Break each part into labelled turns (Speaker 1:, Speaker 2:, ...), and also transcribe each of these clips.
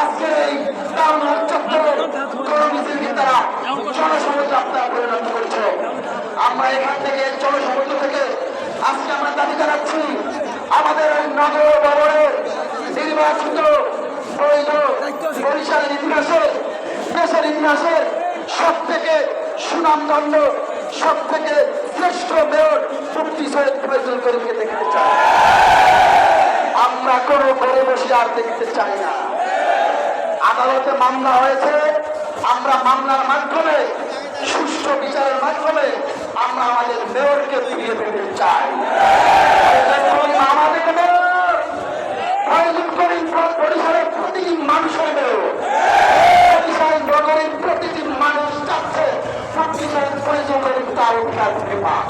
Speaker 1: আজকে এই টাউন চত্বরে কর্মসূচিকে তারা জনসংযোগ যাত্রা পরিণত করছে। আমরা এখান থেকে জনসংযোগ থেকে আজকে আমরা দাবি জানাচ্ছি আমাদের নগর ভবনের নির্বাচিত বরিশালের ইতিহাসে দেশের ইতিহাসে সব থেকে সুনামধন্য সব থেকে শ্রেষ্ঠ মেয়র মুফতি সৈয়দ ফয়জুল করিমকে দেখতে চাই। আমরা কোনো ঘরে বসে আর দেখতে চাই না। আদালতে মামলা হয়েছে, আমরা মামলার মাধ্যমে সুষ্ঠু বিচারের মাধ্যমে আমরা আমাদের মেয়রকে ফিরিয়ে পেতে চাই। আমাদের মেয়র ফয়জুল করিম বরিশালের প্রতিটি মানুষের মেয়র, বরিশাল নগরীর প্রতিটি মানুষ চাচ্ছে মুফতি সৈয়দ ফয়জুল করিম তার অধিকার থেকে পাক।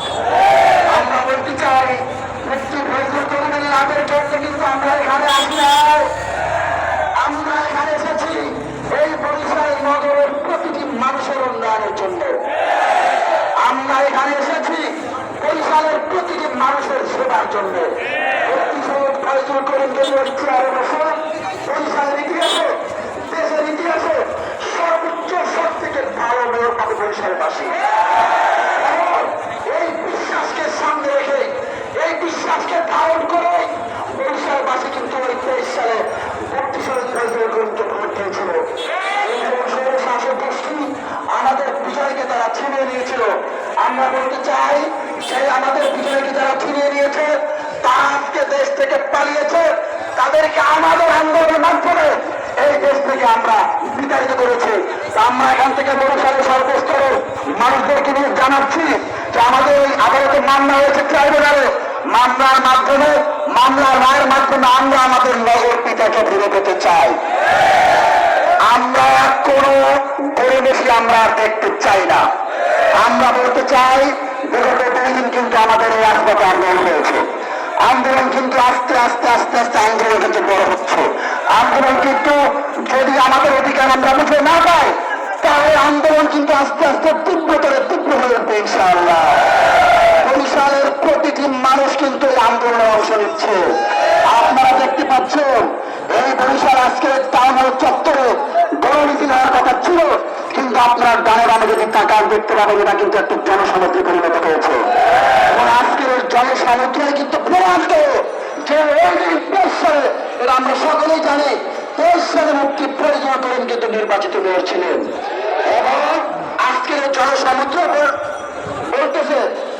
Speaker 1: আমরা বলতে চাই মুফতি ফয়জুল করিমের লাভের জন্য কিন্তু আমরা এখানে আসি নাই। আমরা এখানে এসেছি এই বরিশাল নগরের প্রতিটি মানুষের উন্নয়নের জন্য। আমরা এখানে এসেছি বরিশালের প্রতিটি মানুষের সেবার জন্য। মুফতি সৈয়দ ফয়জুল করিমকে চেয়ারে বসে বরিশালের ইতিহাসে দেশের ইতিহাসে সর্বোচ্চ সব থেকে ভালো মেয়র পাবে বরিশালবাসী। এই বিশ্বাসকে সামনে রেখে এই বিশ্বাসকে ধারণ করে বরিশালবাসী কিন্তু ওই 23 সালে মুফতি সৈয়দ ফয়জুল করিমকে ভোট দিয়েছিল। শাসক গোষ্ঠী আমাদের বিজয়কে তারা ছিনিয়ে নিয়েছিল। আমরা বলতে চাই সেই আমাদের বিজয়কে যারা ছিনিয়ে নিয়েছে তারা আজকে দেশ থেকে পালিয়েছে, তাদেরকে আমাদের আন্দোলনের মাধ্যমে এই দেশ থেকে আমরা বিতাড়িত করেছি। আমরা এখান থেকে বরিশালের সর্বস্তরের মানুষদেরকে নিয়ে জানাচ্ছি যে আমাদের এই আদালতে মামলা হয়েছে ট্রাইব্যুনালে, মামলার মাধ্যমে মামলার রায়ের মাধ্যমে আমরা আমাদের নগর পিতাকে ফিরে পেতে চাই। আমরা কোন পরিবেশই আমরা দেখতে চাই না। আমরা বলতে চাই বিগত 2 দিন কিন্তু আমাদের এই রাজপথে আন্দোলন হয়েছে। আন্দোলন কিন্তু আস্তে আস্তে আস্তে আস্তে আন্দোলন কিন্তু বড় হচ্ছে। আন্দোলন কিন্তু যদি আমাদের অধিকার আমরা বুঝে না পাই তাহলে আন্দোলন কিন্তু আস্তে আস্তে তীব্রতরে তীব্র হয়ে উঠবে ইনশাআল্লাহ। বরিশালের প্রতিটি মানুষ কিন্তু এই আন্দোলনে অংশ নিচ্ছে। আপনারা দেখতে পাচ্ছেন এই বরিশাল আজকে টাউন হল চত্বরে গণমিছিল হওয়ার কথা ছিল, কিন্তু আপনার ডানে বামে যদি তাকান দেখতে পাবেন এটা কিন্তু একটু জনসমুদ্রে পরিণত হয়েছে। এবং আজকের জনসমুদ্রে কিন্তু প্রমাণ করে যে এই 23 সালে এটা আমরা সকলেই জানি 23 সালে মুফতি ফয়জুল করিম কিন্তু নির্বাচিত মেয়র ছিলেন। এবং আজকের জনসমুদ্র বলতেছে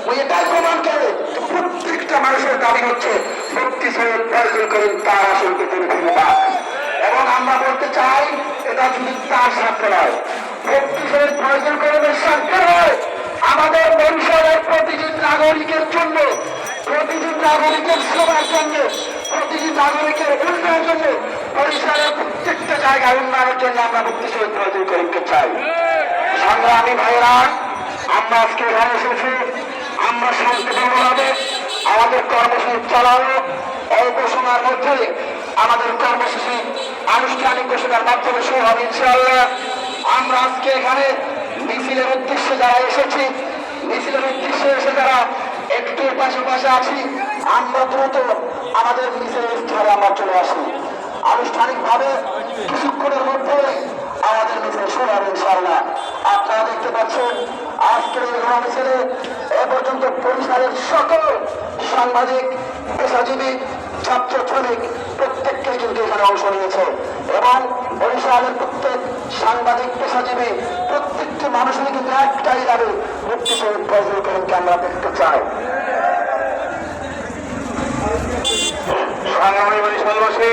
Speaker 1: ওই এটাই প্রমাণ করে প্রত্যেকটা মানুষের দাবি হচ্ছে মুফতি সৈয়দ ফয়জুল করিম তার আসনকে তিনি ফিরে পাক। এবং আমরা বলতে চাই এটা যদি তার স্বার্থে নয়, মুফতি সৈয়দ ফয়জুল করিমের স্বার্থে নয়, আমাদের বরিশালের প্রতিটি নাগরিকের জন্য, প্রতিটি নাগরিকের সেবার জন্য, প্রতিটি নাগরিকের উন্নয়নের জন্য, বরিশালের প্রত্যেকটা জায়গায় উন্নয়নের জন্য আমরা মুফতি সৈয়দ ফয়জুল করিমকে চাই। সংগ্রামী ভাইয়েরা, আমরা আজকে এখানে এসেছি, আমরা শান্তিপূর্ণভাবে আমাদের কর্মসূচি চালানো। অল্প সময়ের মধ্যে আমাদের কর্মসূচি আনুষ্ঠানিক ঘোষণার মাধ্যমে শুরু হবে ইনশাআল্লাহ। আমরা আজকে এখানে মিছিলের উদ্দেশ্যে যারা এসেছি, মিছিলের উদ্দেশ্যে এসে যারা একটু পাশাপাশি আছি, আমরা দ্রুত আমাদের মিছিলের স্থলে আমরা চলে আসি। আনুষ্ঠানিকভাবে কিছুক্ষণের মধ্যে আমাদের মিছিল শুরু হবে ইনশাআল্লাহ। আপনারা দেখতে পাচ্ছেন আজকের এই মিছিলে এ পর্যন্ত বরিশালের সকল সাংবাদিক, পেশাজীবী, ছাত্র শ্রমিক প্রত্যেককে কিন্তু এখানে অংশ নিয়েছে। এবং বরিশালের প্রত্যেক সাংবাদিক, পেশাজীবী প্রত্যেকটি মানুষেরই কিন্তু একটাই দাবি মুফতি সৈয়দ ফয়জুল করিমকে আমরা দেখতে চাই।
Speaker 2: সংগ্রামী বরিশালবাসী,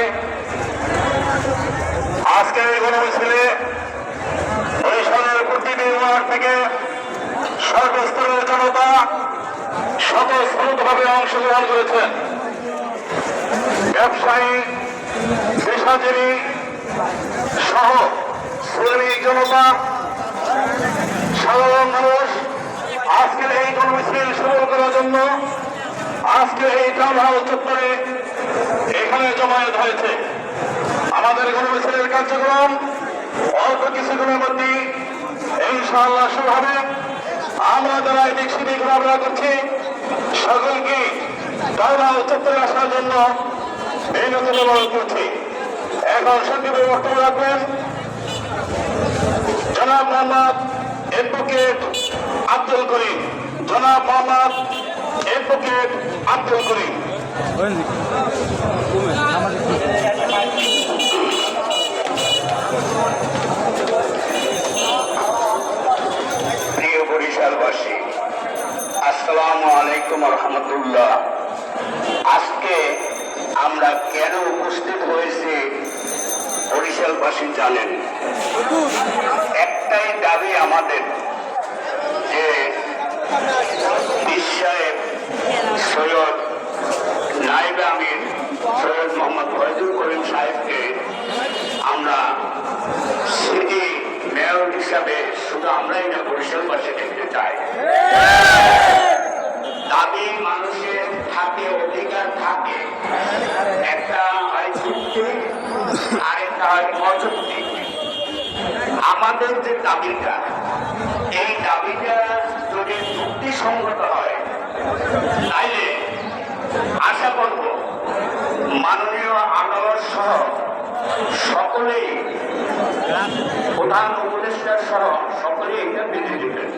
Speaker 2: আজকের এই গণমিছিলে বরিশালের প্রতিটি ওয়ার্ড থেকে সর্বস্তরের জনতা স্বতঃস্ফূর্তভাবে অংশগ্রহণ করেছেন। ব্যবসায়ী, পেশাজীবী সহ শ্রমিক জনতা, সাধারণ মানুষ আজকের এই গণমিছিল শুরু করার জন্য আজকে এই টাউন হল চত্বরে এখানে জমায়েত হয়েছে। আমাদের গণমিছিলের কার্যক্রম অল্প কিছুদিনের মধ্যে ইনশাআল্লাহ শুরু হবে। আমরা যারা এদিক সেদিক ঘোরাফেরা করছি সকলকে টাউন হল চত্বরে আসার জন্য বিনোদন করছি। এখন সংক্ষেপে বক্তব্য রাখবেন জনাব মোহাম্মদ অ্যাডভোকেট আব্দুল করিম। জনাব মোহাম্মদ অ্যাডভোকেট আব্দুল করিম।
Speaker 3: প্রিয় বরিশালবাসী, আসসালামু আলাইকুম রহমতুল্লাহ। আজকে আমরা কেন উপস্থিত হয়েছি বরিশালবাসী জানেন। একটাই দাবি আমাদের, যে পীর সাহেব সৈয়দ নায়েবে আমির সৈয়দ মোহাম্মদ ফয়জুল করিম সাহেবকে আমরা সিটি মেয়র হিসাবে শুধু আমরাই না, বরিশালবাসী দেখতে চাই। দাবি মানুষের থাকে, অধিকার থাকে, একটা হয় যুক্তি আর একটা হয় অযৌক্তিক। আমাদের যে দাবিটা, এই দাবিটা যদি যুক্তিসঙ্গত হয় তাইলে আশা করব মাননীয় আদালত সহ সকলেই, প্রধান উপদেষ্টা সহ সকলেই এটা মেনে নেবেন।